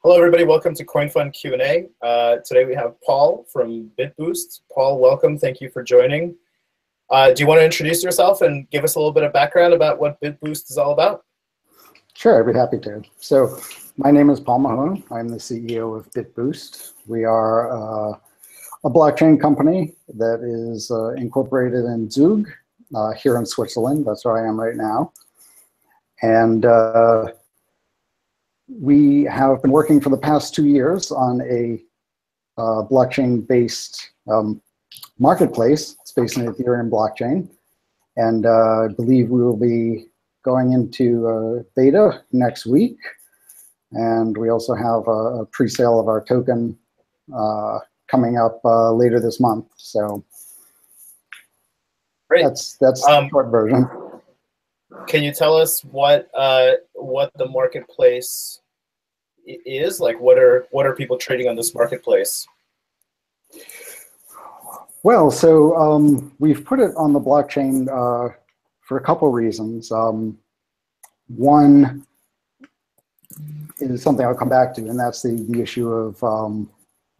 Hello, everybody. Welcome to CoinFund Q&A. Today we have Paul from BitBoost. Paul, welcome. Thank you for joining. Do you want to introduce yourself and give us a little bit of background about what BitBoost is all about? Sure, I'd be happy to. So my name is Paul Mahone. I'm the CEO of BitBoost. We are a blockchain company that is incorporated in Zug here in Switzerland. That's where I am right now. And we have been working for the past 2 years on a blockchain-based marketplace. It's based on Ethereum blockchain. And I believe we will be going into beta next week. And we also have a pre-sale of our token coming up later this month. So great. That's the short version. Can you tell us what the marketplace is? Like, what are people trading on this marketplace? Well, so we've put it on the blockchain for a couple reasons. One is something I'll come back to, and that's the issue of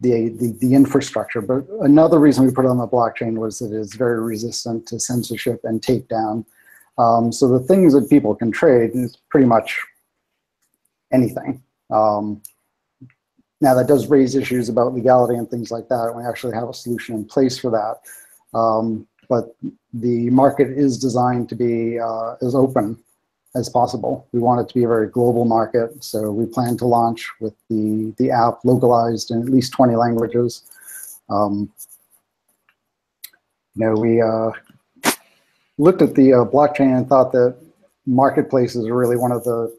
the infrastructure. But another reason we put it on the blockchain was that it's very resistant to censorship and takedown. So the things that people can trade is pretty much anything. Now that does raise issues about legality and things like that. We actually have a solution in place for that. But the market is designed to be as open as possible. We want it to be a very global market. So we plan to launch with the app localized in at least 20 languages. We looked at the blockchain and thought that marketplaces are really one of the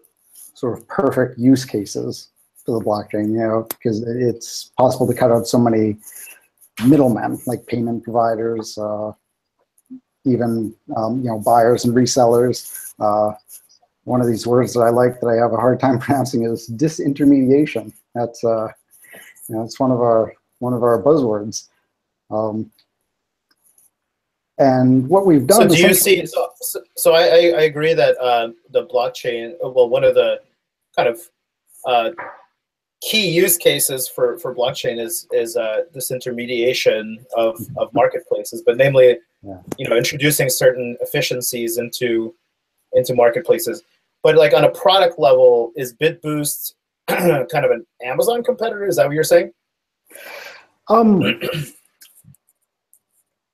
sort of perfect use cases for the blockchain, because it's possible to cut out so many middlemen, like payment providers, even buyers and resellers. One of these words that I like that I have a hard time pronouncing is disintermediation. That's it's one of our buzzwords. And what we've done. So do you see? So I agree that the blockchain. Well, one of the kind of key use cases for blockchain is this intermediation of marketplaces, but namely, introducing certain efficiencies into marketplaces. But like on a product level, is BitBoost kind of an Amazon competitor? Is that what you're saying?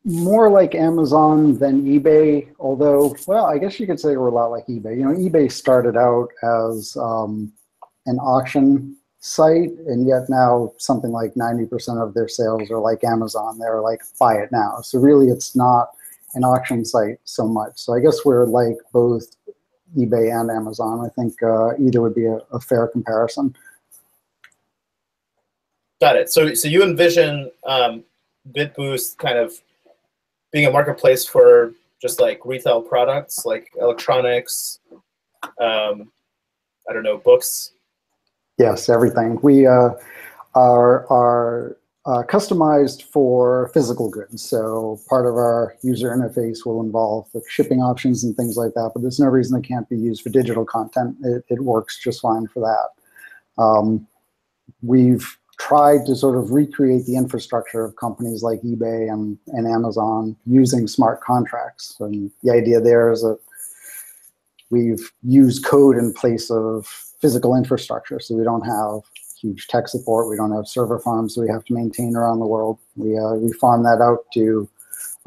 More like Amazon than eBay, although, well, I guess you could say we're a lot like eBay. eBay started out as an auction site, and yet now something like 90% of their sales are like Amazon. They're like, buy it now. So really, it's not an auction site so much. So I guess we're like both eBay and Amazon. I think either would be a fair comparison. Got it. So you envision BitBoost kind of being a marketplace for just like retail products, like electronics, I don't know, books. Yes, everything. We are customized for physical goods. So part of our user interface will involve the shipping options and things like that, but there's no reason it can't be used for digital content. It works just fine for that. We've tried to sort of recreate the infrastructure of companies like eBay and Amazon using smart contracts. And the idea there is that we've used code in place of physical infrastructure. So we don't have huge tech support. We don't have server farms we have to maintain around the world. We farm that out to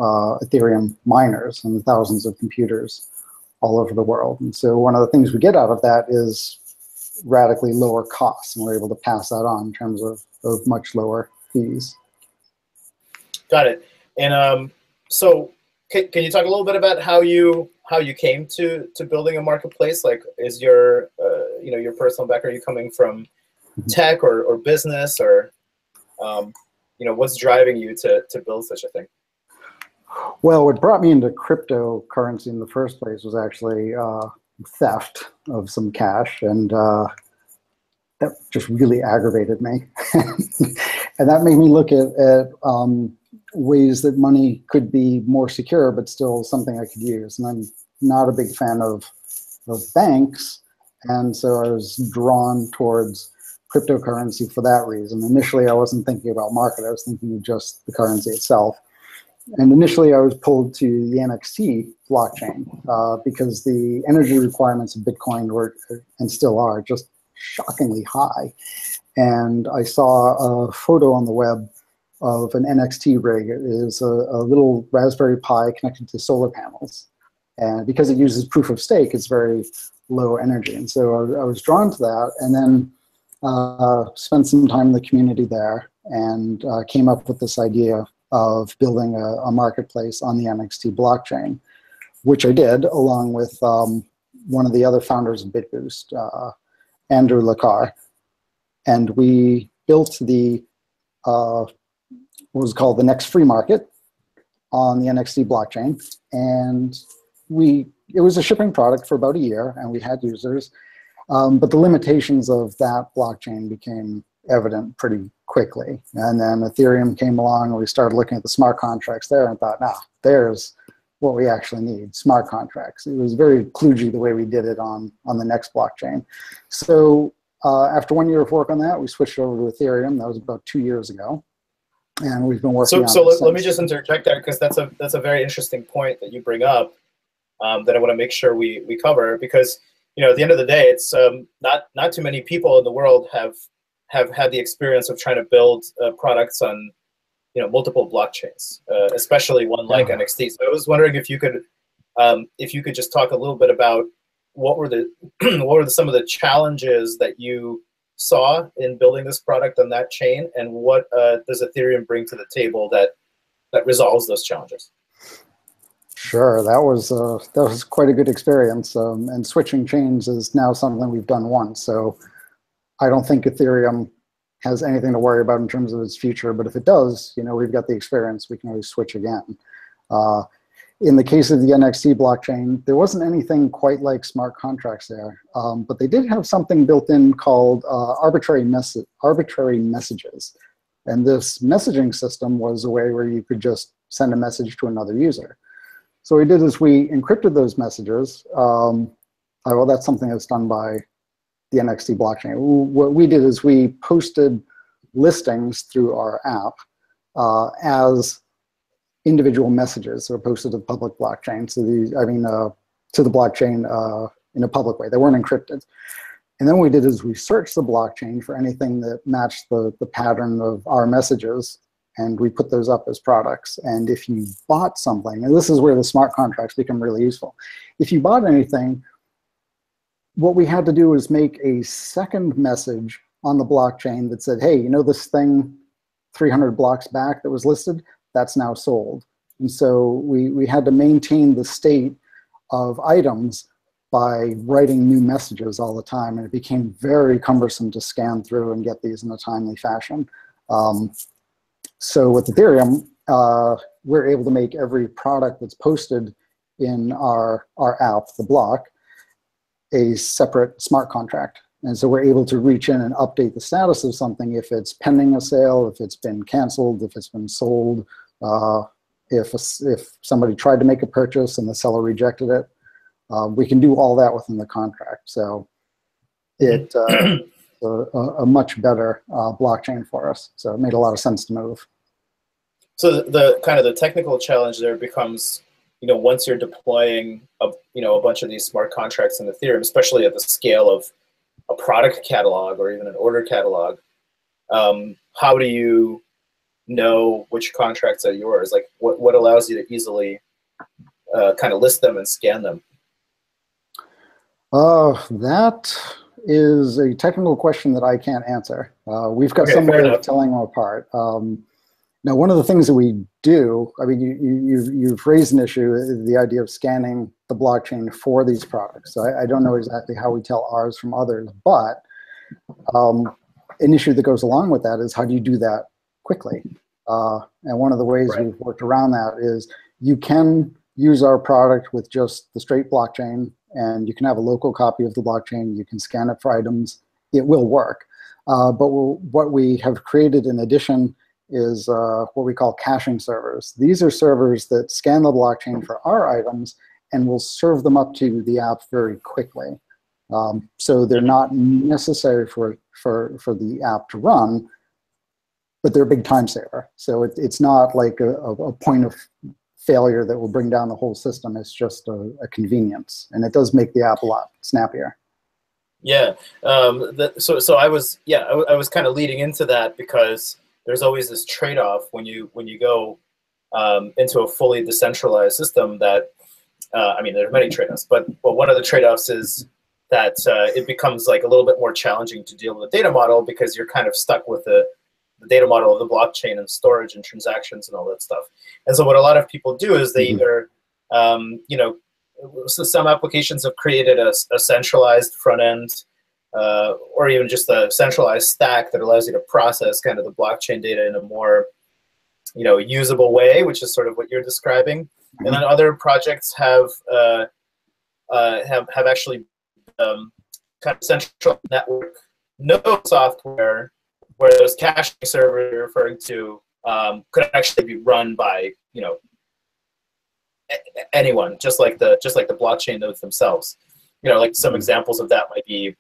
Ethereum miners and thousands of computers all over the world. And so one of the things we get out of that is radically lower costs, and we're able to pass that on in terms of much lower fees. Got it. And so can you talk a little bit about how you came to building a marketplace? Like, is your your personal background, are you coming from tech or business, or what's driving you to build such a thing? Well, what brought me into cryptocurrency in the first place was actually theft of some cash, and that just really aggravated me. And that made me look at ways that money could be more secure, but still something I could use. And I'm not a big fan of banks, and so I was drawn towards cryptocurrency for that reason. Initially, I wasn't thinking about market. I was thinking of just the currency itself. And initially, I was pulled to the NXT blockchain because the energy requirements of Bitcoin were, and still are, just shockingly high. And I saw a photo on the web of an NXT rig. It is a little Raspberry Pi connected to solar panels. And because it uses proof of stake, it's very low energy. And so I was drawn to that, and then spent some time in the community there and came up with this idea of building a marketplace on the NXT blockchain, which I did along with one of the other founders of BitBoost, Andrew Lacar. And we built the what was called the Next Free Market on the NXT blockchain. And it was a shipping product for about a year, and we had users. But the limitations of that blockchain became evident pretty quickly. And then Ethereum came along, and we started looking at the smart contracts there and thought, there's what we actually need, smart contracts. It was very kludgy the way we did it on the next blockchain. So after 1 year of work on that, we switched over to Ethereum. That was about 2 years ago. And we've been working on it since. Let me just interject there, because that's a very interesting point that you bring up that I want to make sure we cover, because at the end of the day, it's not too many people in the world have had the experience of trying to build products on multiple blockchains, especially one like NXT. So I was wondering if you could just talk a little bit about what were some of the challenges that you saw in building this product on that chain, and what does Ethereum bring to the table that resolves those challenges? Sure, that was quite a good experience, and switching chains is now something we've done once. So I don't think Ethereum has anything to worry about in terms of its future. But if it does, we've got the experience. We can always switch again. In the case of the NXT blockchain, there wasn't anything quite like smart contracts there, but they did have something built in called arbitrary messages. And this messaging system was a way where you could just send a message to another user. So what we did is we encrypted those messages. Well, that's something that's done by the NXT blockchain. What we did is we posted listings through our app as individual messages that are posted to the public blockchain. So to the blockchain in a public way. They weren't encrypted. And then what we did is we searched the blockchain for anything that matched the pattern of our messages, and we put those up as products. And if you bought something, and this is where the smart contracts become really useful. If you bought anything, what we had to do was make a second message on the blockchain that said, hey, this thing 300 blocks back that was listed, that's now sold. And so we had to maintain the state of items by writing new messages all the time, and it became very cumbersome to scan through and get these in a timely fashion. So with Ethereum, we're able to make every product that's posted in our app, the block, a separate smart contract. And so we're able to reach in and update the status of something if it's pending a sale, if it's been canceled, if it's been sold, if somebody tried to make a purchase and the seller rejected it. We can do all that within the contract. So it a much better blockchain for us. So it made a lot of sense to move. So the kind of the technical challenge there becomes, once you're deploying a bunch of these smart contracts in Ethereum, especially at the scale of a product catalog or even an order catalog, how do you know which contracts are yours? Like what allows you to easily kind of list them and scan them? That is a technical question that I can't answer. We've got some way of telling them apart. Now, one of the things that we do, you've raised an issue, the idea of scanning the blockchain for these products. So I don't know exactly how we tell ours from others, but an issue that goes along with that is how do you do that quickly? And one of the ways we've worked around that is you can use our product with just the straight blockchain, and you can have a local copy of the blockchain. You can scan it for items. It will work. But what we have created in addition is what we call caching servers. These are servers that scan the blockchain for our items and will serve them up to the app very quickly. So they're not necessary for the app to run, but they're a big time saver. So it's not like a point of failure that will bring down the whole system. It's just a convenience, and it does make the app a lot snappier. Yeah. So I was I was kind of leading into that, because there's always this trade-off when you go into a fully decentralized system that I mean, there are many trade-offs, but one of the trade-offs is that it becomes like a little bit more challenging to deal with the data model, because you're kind of stuck with the data model of the blockchain and storage and transactions and all that stuff. And so what a lot of people do is they either, you know, so some applications have created a centralized front end, or even just a centralized stack that allows you to process kind of the blockchain data in a more, you know, usable way, which is sort of what you're describing. And then other projects have actually kind of central network node software, where those caching servers you're referring to could actually be run by, you know, anyone, just like the blockchain nodes themselves. You know, like some examples of that might be,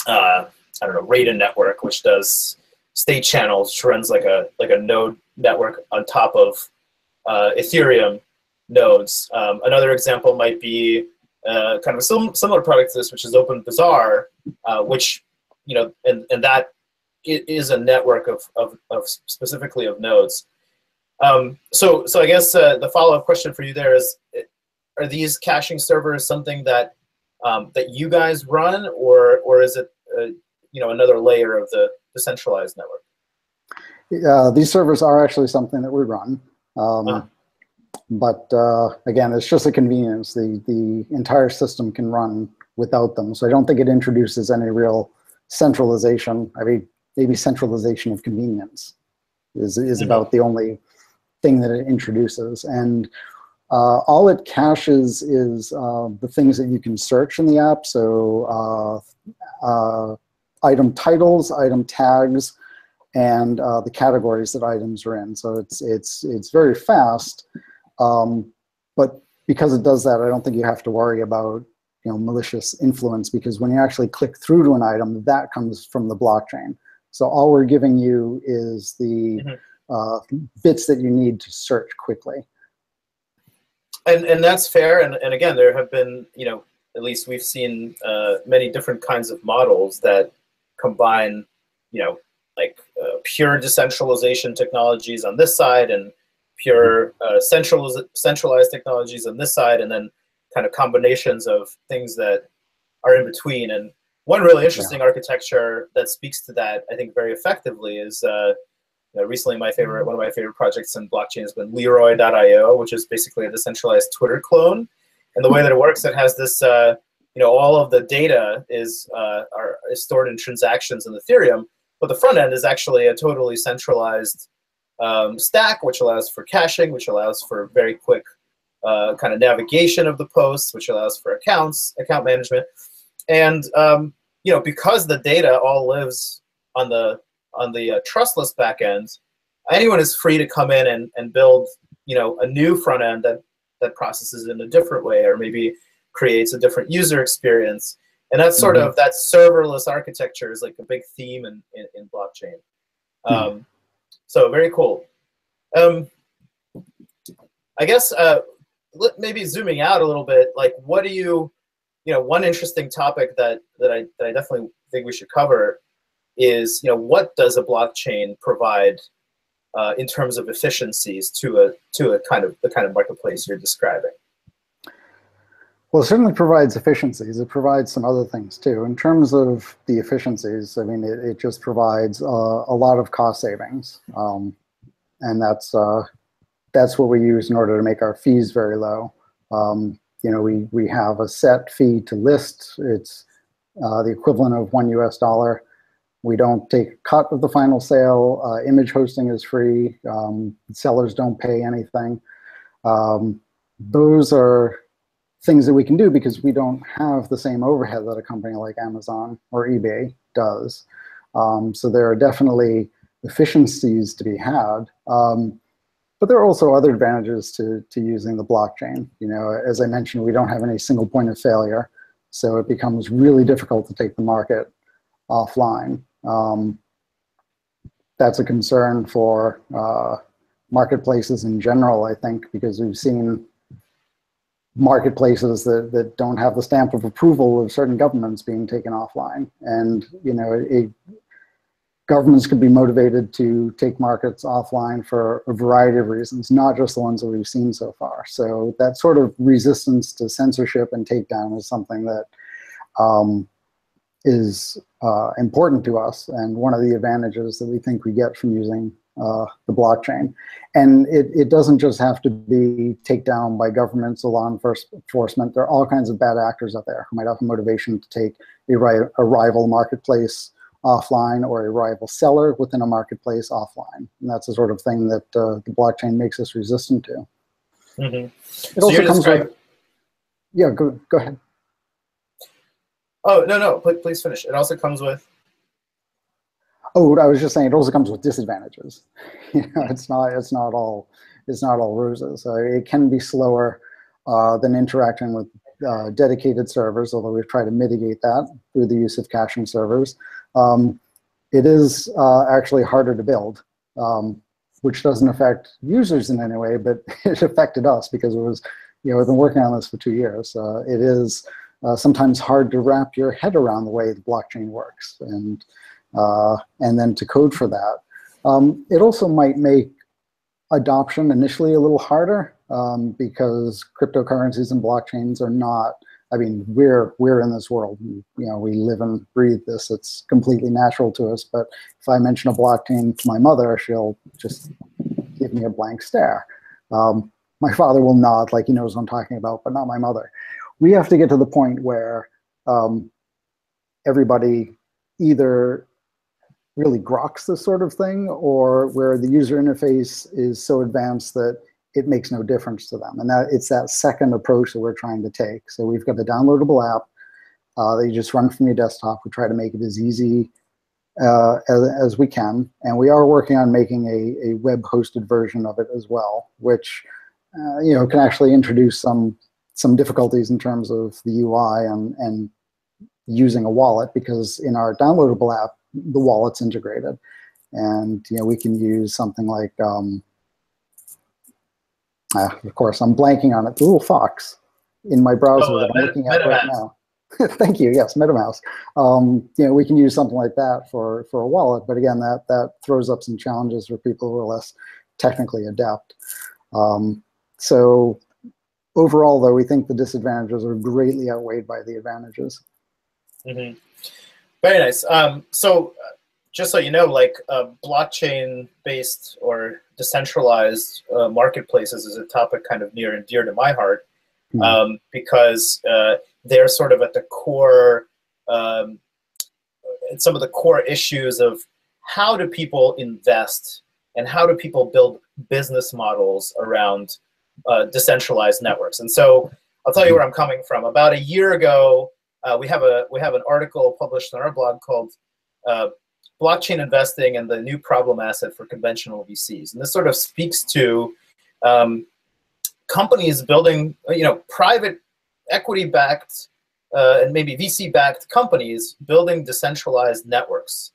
I don't know, Raiden network, which does state channels, which runs like a node network on top of Ethereum nodes. Another example might be kind of a similar product to this, which is OpenBazaar, which, you know, and that is a network of specifically of nodes. So I guess the follow-up question for you there is, are these caching servers something that that you guys run, or is it you know, another layer of the decentralized network? These servers are actually something that we run. But again, it's just a convenience. The entire system can run without them. So I don't think it introduces any real centralization. I mean, maybe centralization of convenience is about the only thing that it introduces. And all it caches is the things that you can search in the app. So item titles, item tags, and the categories that items are in. So it's very fast. But because it does that, I don't think you have to worry about, you know, malicious influence, because when you actually click through to an item, that comes from the blockchain. So all we're giving you is the bits that you need to search quickly. And that's fair. And again, there have been, you know, at least we've seen many different kinds of models that combine, you know, like pure decentralization technologies on this side, and pure centralized technologies on this side, and then kind of combinations of things that are in between. And one really interesting architecture that speaks to that, I think, very effectively is you know, recently one of my favorite projects in blockchain has been Leroy.io, which is basically a decentralized Twitter clone. And the way that it works, it has this, you know, all of the data is stored in transactions in Ethereum, but the front end is actually a totally centralized stack, which allows for caching, which allows for very quick kind of navigation of the posts, which allows for account management. And you know, because the data all lives on the trustless backend, anyone is free to come in and build, you know, a new front end that processes in a different way, or maybe creates a different user experience. And that's sort of that serverless architecture is like a big theme in blockchain. So very cool. I guess maybe zooming out a little bit, like what do you know, one interesting topic that I definitely think we should cover is, you know, what does a blockchain provide in terms of efficiencies to a kind of the kind of marketplace you're describing? Well, it certainly provides efficiencies. It provides some other things too. In terms of the efficiencies, I mean, it just provides a lot of cost savings, and that's what we use in order to make our fees very low. You know, we have a set fee to list. It's the equivalent of $1 US. We don't take a cut of the final sale. Image hosting is free. Sellers don't pay anything. Those are things that we can do because we don't have the same overhead that a company like Amazon or eBay does. So there are definitely efficiencies to be had. But there are also other advantages to using the blockchain. You know, as I mentioned, we don't have any single point of failure. So it becomes really difficult to take the market offline. That's a concern for marketplaces in general, I think, because we've seen marketplaces that don't have the stamp of approval of certain governments being taken offline. And governments could be motivated to take markets offline for a variety of reasons, not just the ones that we've seen so far. So that sort of resistance to censorship and takedown is something that is important to us, and one of the advantages that we think we get from using the blockchain. And it doesn't just have to be takedown by governments or law enforcement. There are all kinds of bad actors out there who might have a motivation to take a rival marketplace offline or a rival seller within a marketplace offline. And that's the sort of thing that the blockchain makes us resistant to. Mm-hmm. It also comes with, yeah, go ahead. Oh, no, please finish. It also comes with? Oh, I was just saying it also comes with disadvantages. It's not all roses. It can be slower than interacting with dedicated servers, although we've tried to mitigate that through the use of caching servers. It is actually harder to build, which doesn't affect users in any way, but it affected us because it was, we've been working on this for 2 years. It is sometimes hard to wrap your head around the way the blockchain works, and then to code for that. It also might make adoption initially a little harder because cryptocurrencies and blockchains are not, I mean, we're in this world. We live and breathe this. It's completely natural to us. But if I mention a blockchain to my mother, she'll just give me a blank stare. My father will nod like he knows what I'm talking about, but not my mother. We have to get to the point where everybody either really groks this sort of thing, or where the user interface is so advanced that it makes no difference to them. And it's that second approach that we're trying to take. So we've got the downloadable app that you just run from your desktop. We try to make it as easy as we can. And we are working on making a web-hosted version of it as well, which can actually introduce some difficulties in terms of the UI and using a wallet, because in our downloadable app, the wallet's integrated. And we can use something like, of course, I'm blanking on it, the little fox in my browser that I'm looking at right now. Thank you, yes, MetaMask. We can use something like that for a wallet, but again, that throws up some challenges for people who are less technically adept. So overall, though, we think the disadvantages are greatly outweighed by the advantages. Mm-hmm. Very nice. So just so you know, like blockchain-based or decentralized marketplaces is a topic kind of near and dear to my heart, because they're sort of at the core, some of the core issues of how do people invest and how do people build business models around decentralized networks. And so I'll tell you where I'm coming from. About a year ago, we have an article published on our blog called Blockchain Investing and the New Problem Asset for Conventional VCs. And this sort of speaks to companies building, private equity-backed and maybe VC-backed companies building decentralized networks.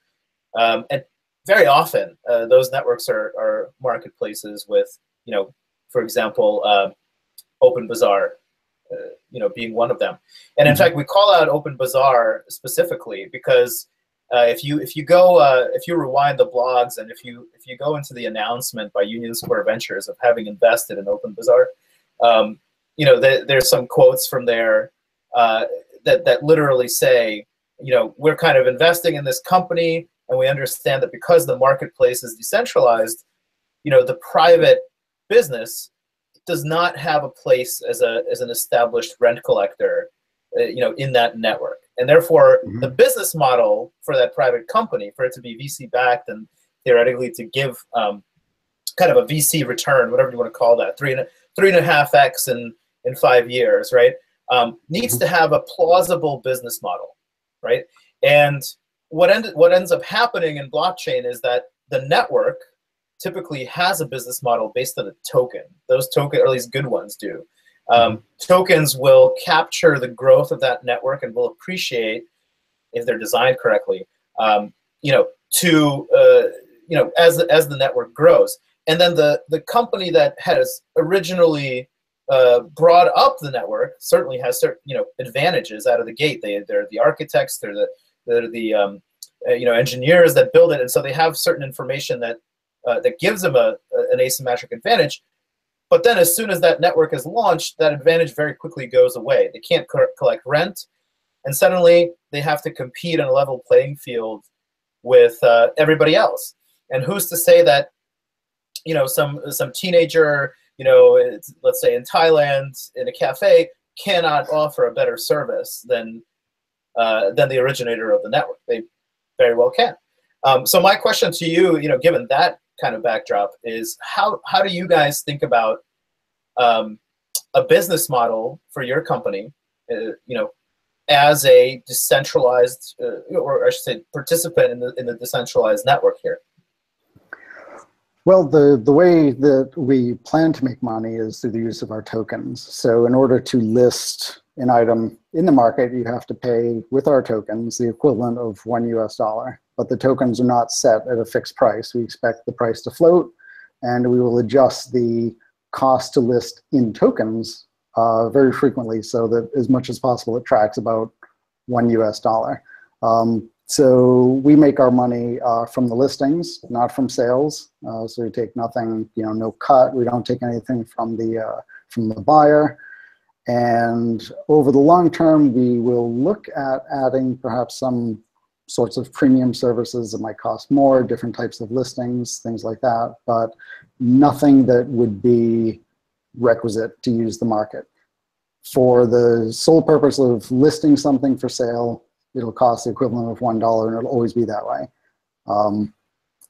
And very often, those networks are marketplaces with, for example, OpenBazaar, being one of them. And in fact, we call out OpenBazaar specifically because if you rewind the blogs and if you go into the announcement by Union Square Ventures of having invested in OpenBazaar, there's some quotes from there that literally say, we're kind of investing in this company, and we understand that because the marketplace is decentralized, the private business does not have a place as an established rent collector, in that network. And therefore, the business model for that private company, for it to be VC-backed and theoretically to give kind of a VC return, whatever you want to call that, 3.5x in 5 years, right, needs to have a plausible business model, right? And what ends up happening in blockchain is that the network typically has a business model based on a token. Those tokens, or at least good ones do. Tokens will capture the growth of that network and will appreciate, if they're designed correctly, as the network grows. And then the company that has originally brought up the network certainly has certain advantages out of the gate. They're the architects, they're the engineers that build it, and so they have certain information that gives them an asymmetric advantage. But then as soon as that network is launched, that advantage very quickly goes away. They can't collect rent, and suddenly they have to compete on a level playing field with everybody else. And who's to say that some teenager, let's say in Thailand in a cafe, cannot offer a better service than the originator of the network? They very well can. So my question to you, given that kind of backdrop, is how do you guys think about a business model for your company, as a decentralized, or I should say, participant in the decentralized network here? Well, the way that we plan to make money is through the use of our tokens. So in order to list an item in the market, you have to pay with our tokens the equivalent of $1. But the tokens are not set at a fixed price. We expect the price to float, and we will adjust the cost to list in tokens very frequently, so that as much as possible it tracks about $1. So we make our money from the listings, not from sales. So we take nothing, no cut. We don't take anything from the buyer. And over the long term, we will look at adding perhaps some sorts of premium services that might cost more, different types of listings, things like that, but nothing that would be requisite to use the market. For the sole purpose of listing something for sale, it'll cost the equivalent of $1, and it'll always be that way.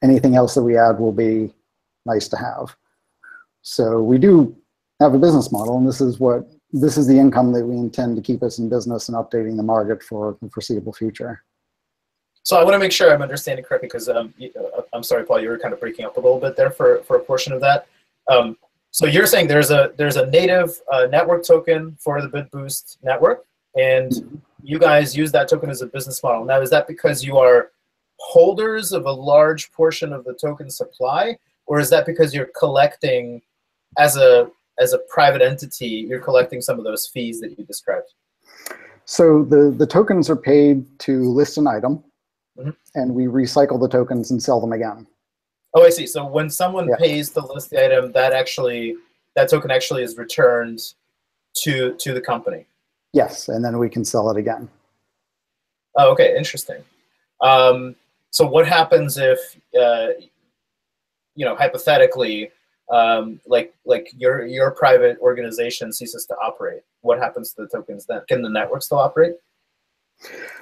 Anything else that we add will be nice to have. So we do have a business model, and this is the income that we intend to keep us in business and updating the market for the foreseeable future. So I want to make sure I'm understanding correctly, because I'm sorry, Paul, you were kind of breaking up a little bit there for a portion of that. So you're saying there's a native network token for the BitBoost network, and you guys use that token as a business model. Now, is that because you are holders of a large portion of the token supply, or is that because you're collecting as a private entity, you're collecting some of those fees that you described? So the tokens are paid to list an item, and we recycle the tokens and sell them again. Oh, I see. So when someone pays to list the item, that token actually is returned to the company. Yes, and then we can sell it again. Oh, okay, interesting. So what happens if, hypothetically, like your private organization ceases to operate? What happens to the tokens then? Can the network still operate?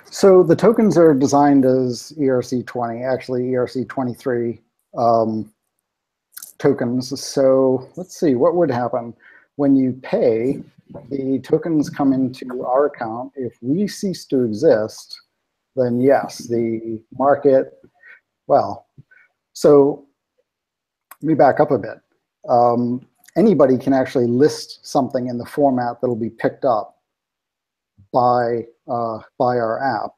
So the tokens are designed as ERC20, actually ERC23 tokens. So let's see, what would happen when you pay? The tokens come into our account. If we cease to exist, then yes, the market, well, so let me back up a bit. Anybody can actually list something in the format that'll be picked up by our app,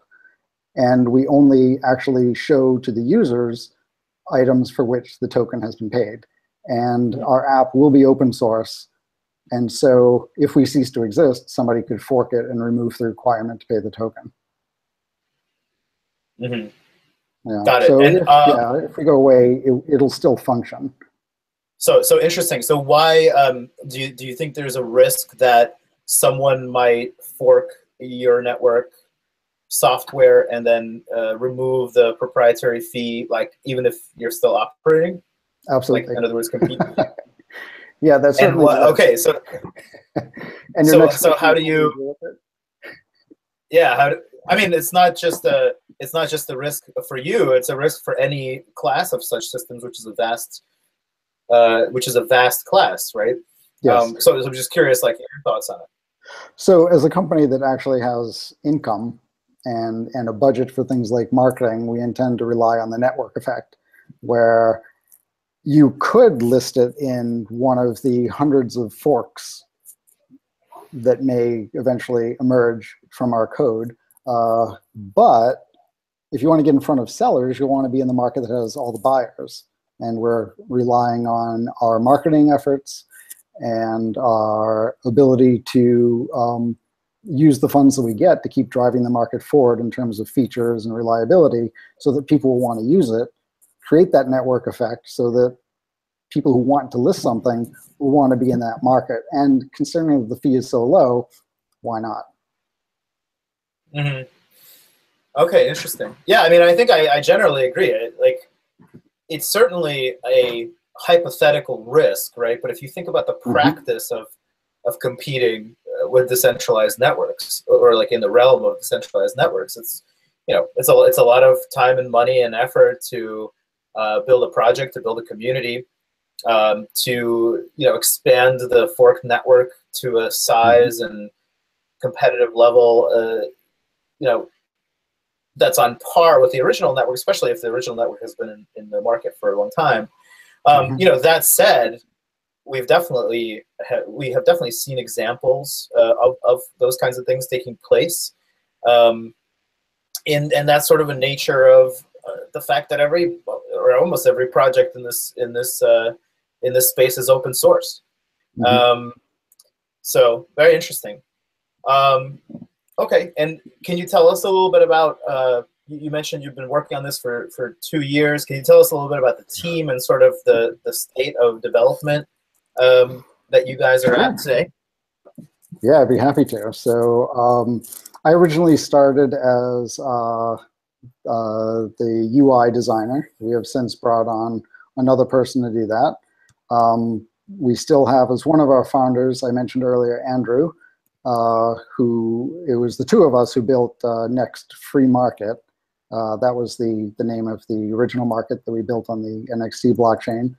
and we only actually show to the users items for which the token has been paid. And our app will be open source, and so if we cease to exist, somebody could fork it and remove the requirement to pay the token. Mm-hmm. Yeah. Got it. So And, if we go away, it'll still function. So interesting. So why do you think there's a risk that someone might fork your network software and then remove the proprietary fee, like even if you're still operating? Absolutely. Like, in other words, compete. Yeah, that's certainly. Okay, so and so how do you? Yeah, I mean, it's not just a risk for you; it's a risk for any class of such systems, which is a vast class, right? Yes. So I'm just curious, like, your thoughts on it. So as a company that actually has income and a budget for things like marketing, we intend to rely on the network effect, where you could list it in one of the hundreds of forks that may eventually emerge from our code. But if you want to get in front of sellers, you want to be in the market that has all the buyers. And we're relying on our marketing efforts and our ability to use the funds that we get to keep driving the market forward in terms of features and reliability so that people will want to use it, create that network effect so that people who want to list something will want to be in that market. And considering the fee is so low, why not? Mm-hmm. Okay, interesting. Yeah, I mean, I think I generally agree. Like, it's certainly a hypothetical risk, right? But if you think about the practice of competing with decentralized networks, or like in the realm of decentralized networks, it's it's a lot of time and money and effort to build a project, to build a community, to expand the fork network to a size and competitive level, that's on par with the original network, especially if the original network has been in the market for a long time. That said, we have definitely seen examples of those kinds of things taking place, and that's sort of a nature of the fact that every or almost every project in this space is open source. So very interesting. Okay, and can you tell us a little bit about, you mentioned you've been working on this for 2 years. Can you tell us a little bit about the team and sort of the state of development that you guys are at today? Yeah, I'd be happy to. So I originally started as the UI designer. We have since brought on another person to do that. We still have, as one of our founders, I mentioned earlier, Andrew, who, it was the two of us who built Next Free Market. That was the name of the original market that we built on the NXT blockchain.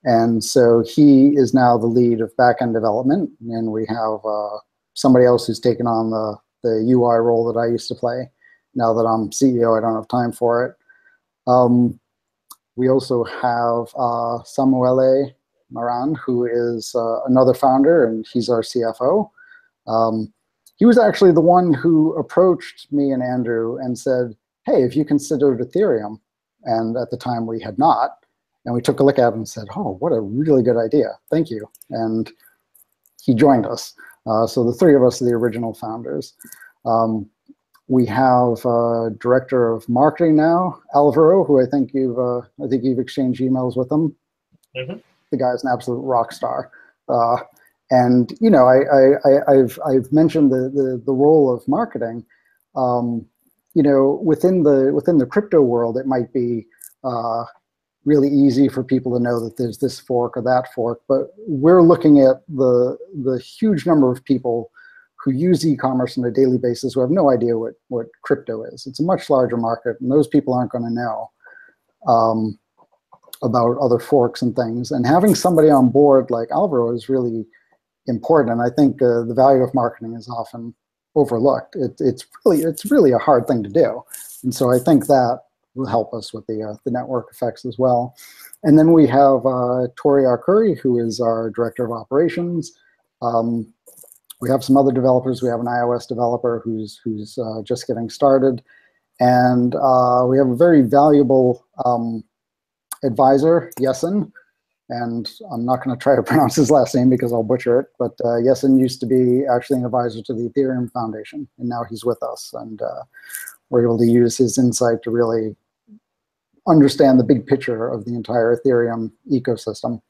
And so he is now the lead of backend development, and we have somebody else who's taken on the UI role that I used to play. Now that I'm CEO, I don't have time for it. We also have Samuele Maran, who is another founder, and he's our CFO. He was actually the one who approached me and Andrew and said, hey, if you considered Ethereum, and at the time we had not, and we took a look at it and said, oh, what a really good idea, thank you. And he joined us. So the three of us are the original founders. We have a director of marketing now, Alvaro, who I think you've exchanged emails with him. The guy's an absolute rock star. And I've mentioned the role of marketing. Within the crypto world, it might be really easy for people to know that there's this fork or that fork, but we're looking at the huge number of people who use e-commerce on a daily basis who have no idea what crypto is. It's a much larger market, and those people aren't going to know about other forks and things. And having somebody on board like Alvaro is really important. And I think the value of marketing is often overlooked. It's really a hard thing to do. And so I think that will help us with the network effects as well. And then we have Tori Arcuri, who is our director of operations. We have some other developers. We have an iOS developer who's just getting started. And we have a very valuable advisor, Yesin. And I'm not going to try to pronounce his last name because I'll butcher it. But Yesin used to be actually an advisor to the Ethereum Foundation. And now he's with us. And we're able to use his insight to really understand the big picture of the entire Ethereum ecosystem.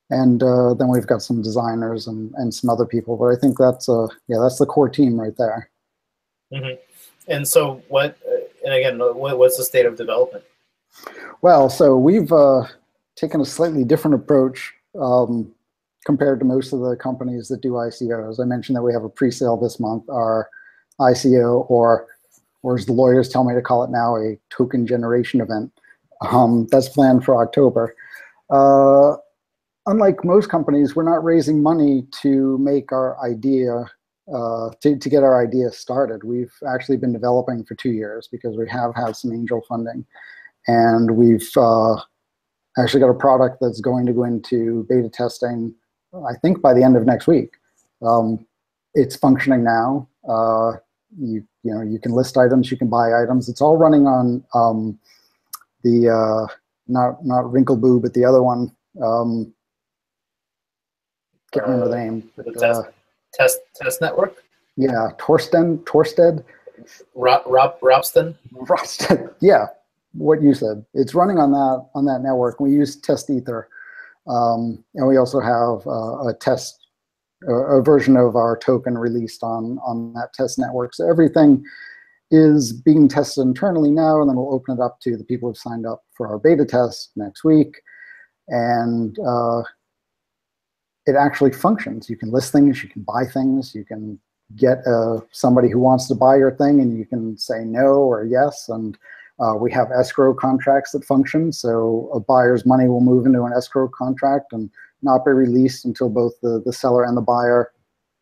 And then we've got some designers and some other people. But I think that's the core team right there. And so what's the state of development? Well, so we've taken a slightly different approach compared to most of the companies that do ICOs. I mentioned that we have a pre-sale this month. Our ICO, or as the lawyers tell me to call it now, a token generation event. That's planned for October. Unlike most companies, we're not raising money to make our idea, to get our idea started. We've actually been developing for 2 years because we have had some angel funding. And we've actually got a product that's going to go into beta testing, I think, by the end of next week. It's functioning now. You know, you can list items, you can buy items. It's all running on the not Wrinkleboo, but the other one. Can't remember the name. But, test network. Yeah, Torsted. Robston. Yeah, what you said. It's running on that network. We use Test Ether, and we also have a version of our token released on that test network. So everything is being tested internally now, and then we'll open it up to the people who've signed up for our beta test next week. And it actually functions. You can list things, you can buy things, you can get somebody who wants to buy your thing, and you can say no or yes. And we have escrow contracts that function, so a buyer's money will move into an escrow contract and not be released until both the seller and the buyer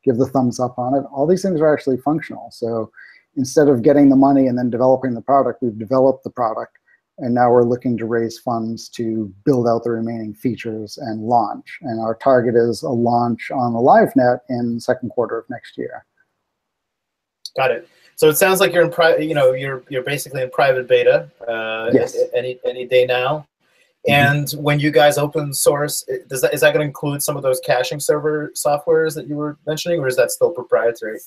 give the thumbs up on it. All these things are actually functional. So instead of getting the money and then developing the product, we've developed the product, and now we're looking to raise funds to build out the remaining features and launch. And our target is a launch on the LiveNet in the second quarter of next year. Got it. So it sounds like you're in private. You know, you're basically in private beta. Yes. Any day now. And when you guys open source, is that going to include some of those caching server softwares that you were mentioning, or is that still proprietary?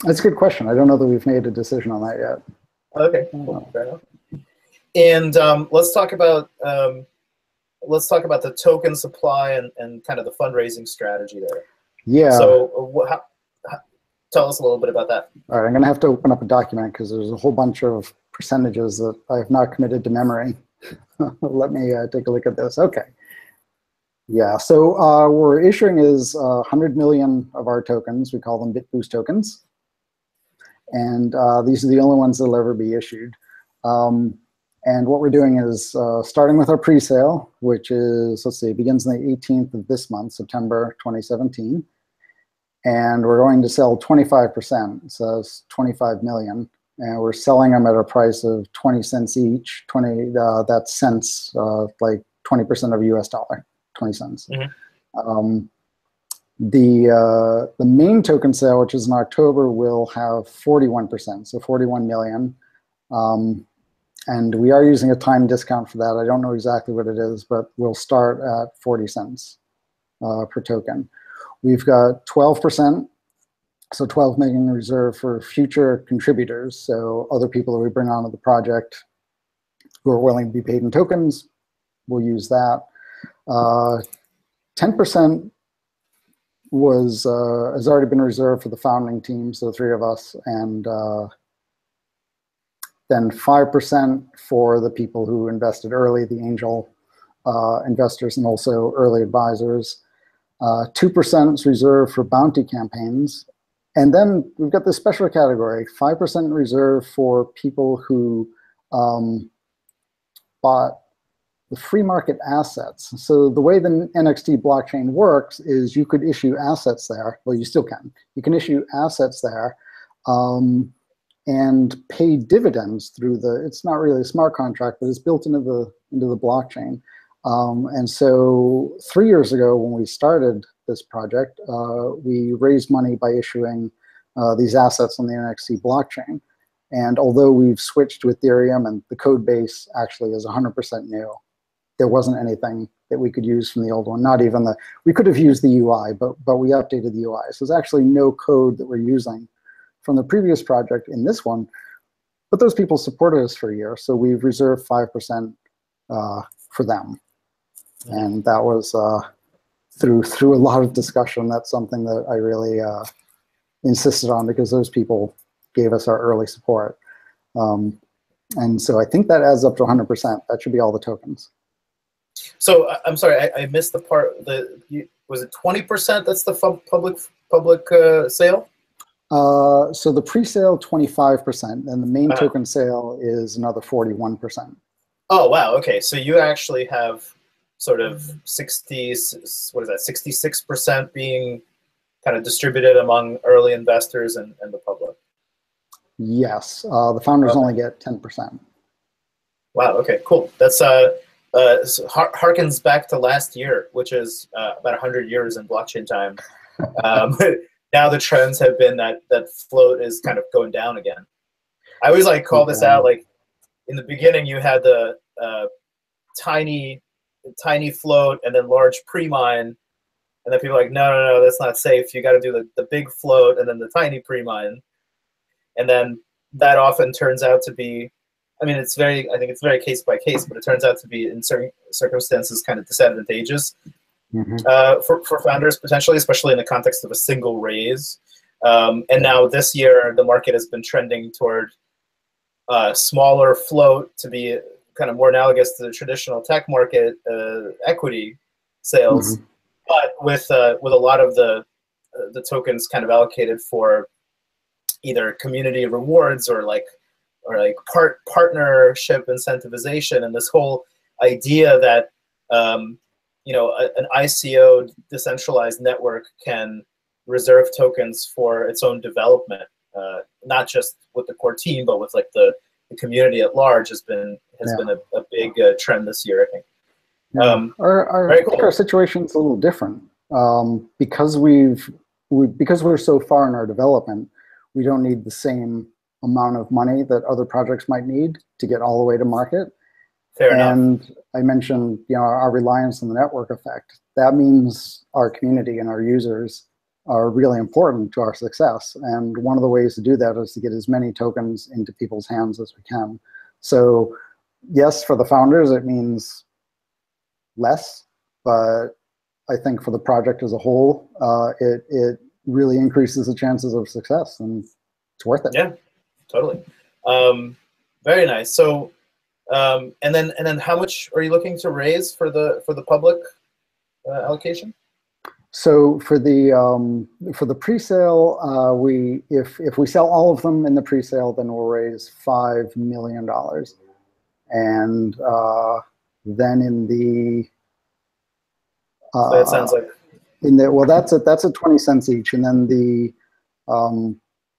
That's a good question. I don't know that we've made a decision on that yet. Okay, cool. Fair enough. And let's talk about the token supply and kind of the fundraising strategy there. Yeah. So tell us a little bit about that. All right, I'm going to have to open up a document because there's a whole bunch of percentages that I have not committed to memory. Let me take a look at this. Okay. Yeah, so we're issuing is 100 million of our tokens. We call them BitBoost tokens. And these are the only ones that will ever be issued. And what we're doing is starting with our pre-sale, which is, let's see, begins on the 18th of this month, September 2017. And we're going to sell 25%, so that's 25 million. And we're selling them at a price of 20 cents each. That's cents, like 20% of a US dollar, 20 cents. Mm-hmm. The main token sale, which is in October, will have 41%, so 41 million. And we are using a time discount for that. I don't know exactly what it is, but we'll start at 40 cents per token. We've got 12%, so 12 million reserved for future contributors, so other people that we bring onto the project who are willing to be paid in tokens, we'll use that. 10% has already been reserved for the founding team, so the three of us, and then 5% for the people who invested early, the angel investors and also early advisors. 2% is reserved for bounty campaigns. And then we've got this special category, 5% reserved for people who bought the free market assets. So the way the NXT blockchain works is you could issue assets there. Well, you still can. You can issue assets there and pay dividends through it's not really a smart contract, but it's built into the blockchain. And so 3 years ago when we started this project, we raised money by issuing these assets on the NXT blockchain. And although we've switched to Ethereum and the code base actually is 100% new, there wasn't anything that we could use from the old one, not even we could have used the UI, but we updated the UI. So there's actually no code that we're using from the previous project in this one, but those people supported us for a year, so we've reserved 5% for them. And that was through a lot of discussion. That's something that I really insisted on because those people gave us our early support. And so I think that adds up to 100%. That should be all the tokens. So I'm sorry, I missed the part. Was it 20% that's the public sale? So the pre-sale 25%, and the main token sale is another 41%. Oh wow, okay. So you actually have sort of 66% being kind of distributed among early investors and the public. Yes, the founders only get 10%. Wow. Okay. Cool. That's harkens back to last year, which is about 100 years in blockchain time. Now the trends have been that float is kind of going down again. I always like call this out, like in the beginning you had the tiny float and then large pre-mine, and then people are like, no, that's not safe. You got to do the big float and then the tiny pre-mine, and then that often turns out to be, I think it's very case by case, but it turns out to be in certain circumstances kind of disadvantageous for founders potentially, especially in the context of a single raise. And now this year, the market has been trending toward smaller float to be kind of more analogous to the traditional tech market equity sales, but with a lot of the tokens kind of allocated for either community rewards or like partnership incentivization, and this whole idea that an ICO decentralized network can reserve tokens for its own development, not just with the core team, but with like the community at large has been a big trend this year, I think. Our situation's a little different because we're so far in our development. We don't need the same amount of money that other projects might need to get all the way to market. Fair enough. And I mentioned, our reliance on the network effect. That means our community and our users are really important to our success. And one of the ways to do that is to get as many tokens into people's hands as we can. So yes, for the founders, it means less, but I think for the project as a whole, it really increases the chances of success, and it's worth it. Yeah, totally. Very nice. So, and then how much are you looking to raise for the public allocation? So for the pre-sale, if we sell all of them in the pre-sale, then we'll raise $5 million, and then in the so that sounds like that's at 20 cents each, and then the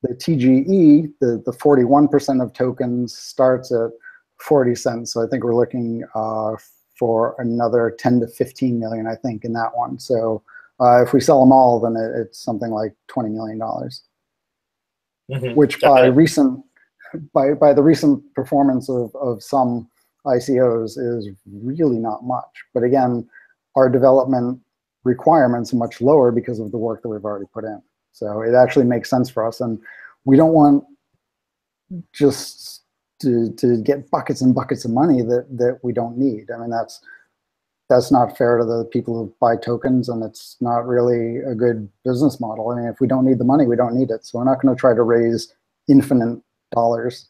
TGE, the 41% of tokens starts at 40 cents. So I think we're looking for another 10 to 15 million, I think, in that one. So if we sell them all, then it's something like $20 million, which by the recent performance of some ICOs is really not much. But again, our development requirements are much lower because of the work that we've already put in. So it actually makes sense for us, and we don't want just to get buckets and buckets of money that we don't need. I mean, that's not fair to the people who buy tokens, and it's not really a good business model. I mean, if we don't need the money, we don't need it. So we're not going to try to raise infinite dollars.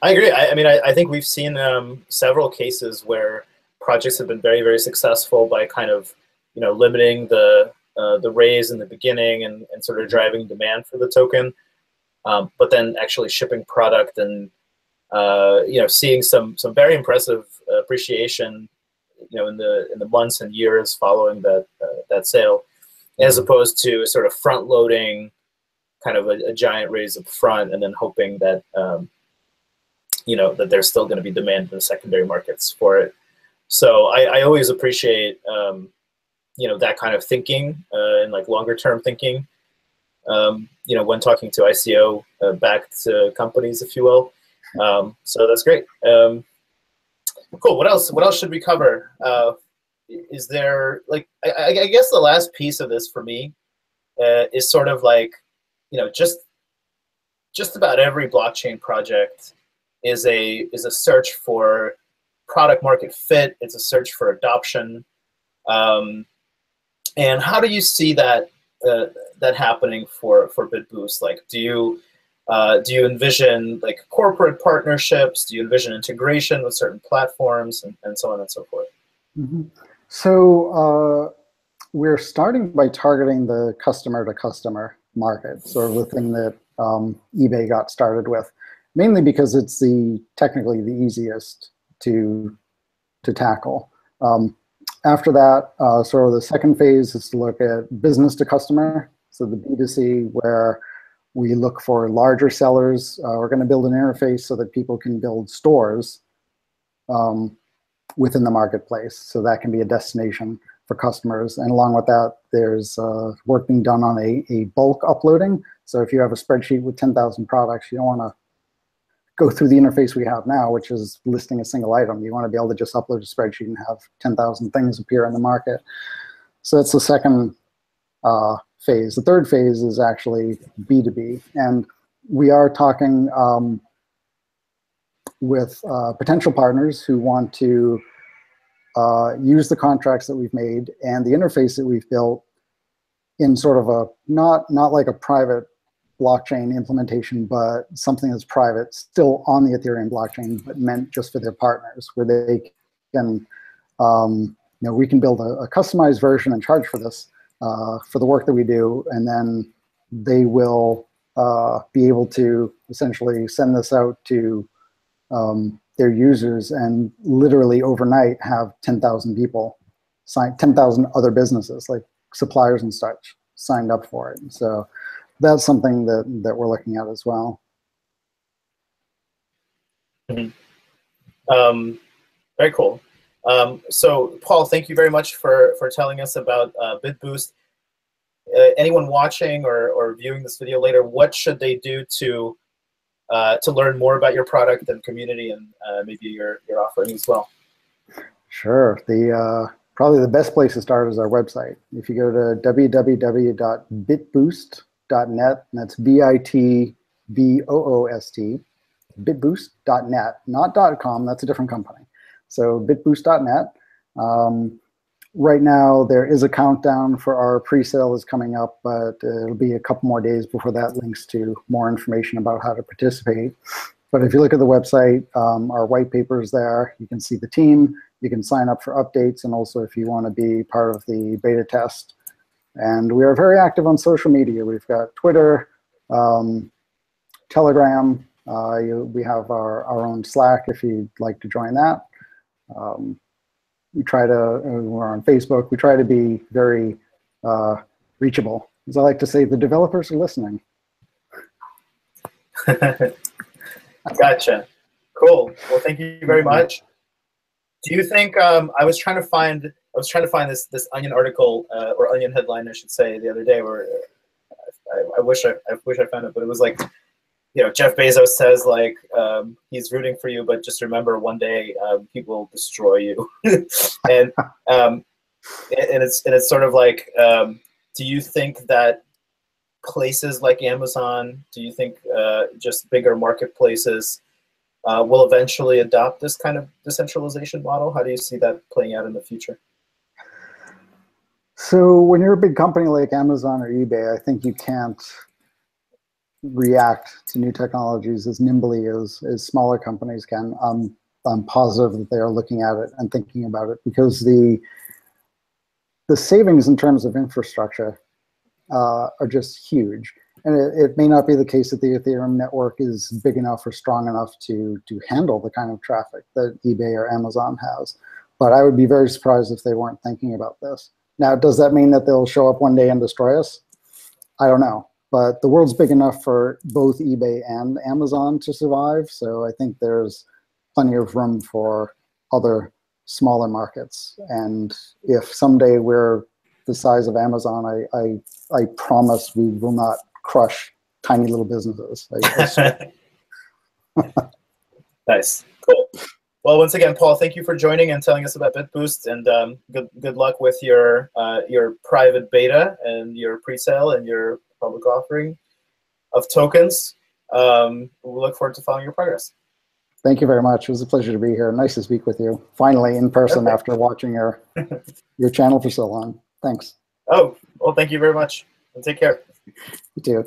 I agree. I think we've seen several cases where projects have been very, very successful by kind of limiting the raise in the beginning and sort of driving demand for the token, but then actually shipping product and seeing some very impressive appreciation in the months and years following that sale, as opposed to sort of front loading kind of a giant raise up front and then hoping that that there's still going to be demand in the secondary markets for it. So I always appreciate that kind of thinking and like longer term thinking when talking to ICO backed companies, if you will. So that's great. Cool. What else should we cover? Is there I guess the last piece of this for me is sort of like just about every blockchain project is a search for product market fit. It's a search for adoption. And how do you see that happening for BitBoost? Like, do you envision like corporate partnerships? Do you envision integration with certain platforms and so on and so forth? Mm-hmm. So we're starting by targeting the customer-to-customer market, sort of the thing that eBay got started with, mainly because it's technically the easiest to tackle. After that, sort of the second phase is to look at business to customer, so the B2C, where we look for larger sellers. We're going to build an interface so that people can build stores within the marketplace. So that can be a destination. for customers. And along with that, there's work being done on a bulk uploading. So if you have a spreadsheet with 10,000 products, you don't want to go through the interface we have now, which is listing a single item. You want to be able to just upload a spreadsheet and have 10,000 things appear in the market. So that's the second phase. The third phase is actually B2B. And we are talking with potential partners who want to use the contracts that we've made and the interface that we've built in sort of a, not like a private blockchain implementation, but something that's private, still on the Ethereum blockchain, but meant just for their partners, where they can, we can build a customized version and charge for this, for the work that we do, and then they will be able to essentially send this out to their users and literally overnight have 10,000 people, 10,000 other businesses, like suppliers and such, signed up for it. So that's something that we're looking at as well. Mm-hmm. Very cool. So Paul, thank you very much for telling us about BitBoost. Anyone watching or viewing this video later, what should they do to learn more about your product and community and maybe your offering as well? Sure. Probably the best place to start is our website. If you go to www.bitboost.net, and that's BITBOOST, bitboost.net, not .com, that's a different company. So bitboost.net. Right now, there is a countdown for our pre-sale is coming up, but it'll be a couple more days before that links to more information about how to participate. But if you look at the website, our white paper is there. You can see the team. You can sign up for updates, and also if you want to be part of the beta test. And we are very active on social media. We've got Twitter, Telegram. We have our own Slack if you'd like to join that. We're on Facebook. We try to be very reachable. As I like to say, the developers are listening. Gotcha. Cool. Well, thank you very much. Do you think I was trying to find this Onion article or Onion headline, I should say, the other day, where I wish I found it, but it was like, Jeff Bezos says like he's rooting for you, but just remember one day he will destroy you. and it's sort of like, do you think that places like Amazon, do you think just bigger marketplaces will eventually adopt this kind of decentralization model? How do you see that playing out in the future? So when you're a big company like Amazon or eBay, I think you can't react to new technologies as nimbly as smaller companies can. I'm positive that they are looking at it and thinking about it, because the savings in terms of infrastructure are just huge. And it may not be the case that the Ethereum network is big enough or strong enough to handle the kind of traffic that eBay or Amazon has. But I would be very surprised if they weren't thinking about this. Now, does that mean that they'll show up one day and destroy us? I don't know. But the world's big enough for both eBay and Amazon to survive. So I think there's plenty of room for other smaller markets. And if someday we're the size of Amazon, I promise we will not crush tiny little businesses. Nice, cool. Well, once again, Paul, thank you for joining and telling us about BitBoost, and good luck with your private beta and your pre-sale and your public offering of tokens. We look forward to following your progress. Thank you very much. It was a pleasure to be here. Nice to speak with you. Finally, in person after watching your channel for so long. Thanks. Oh, well, thank you very much. And take care. You too.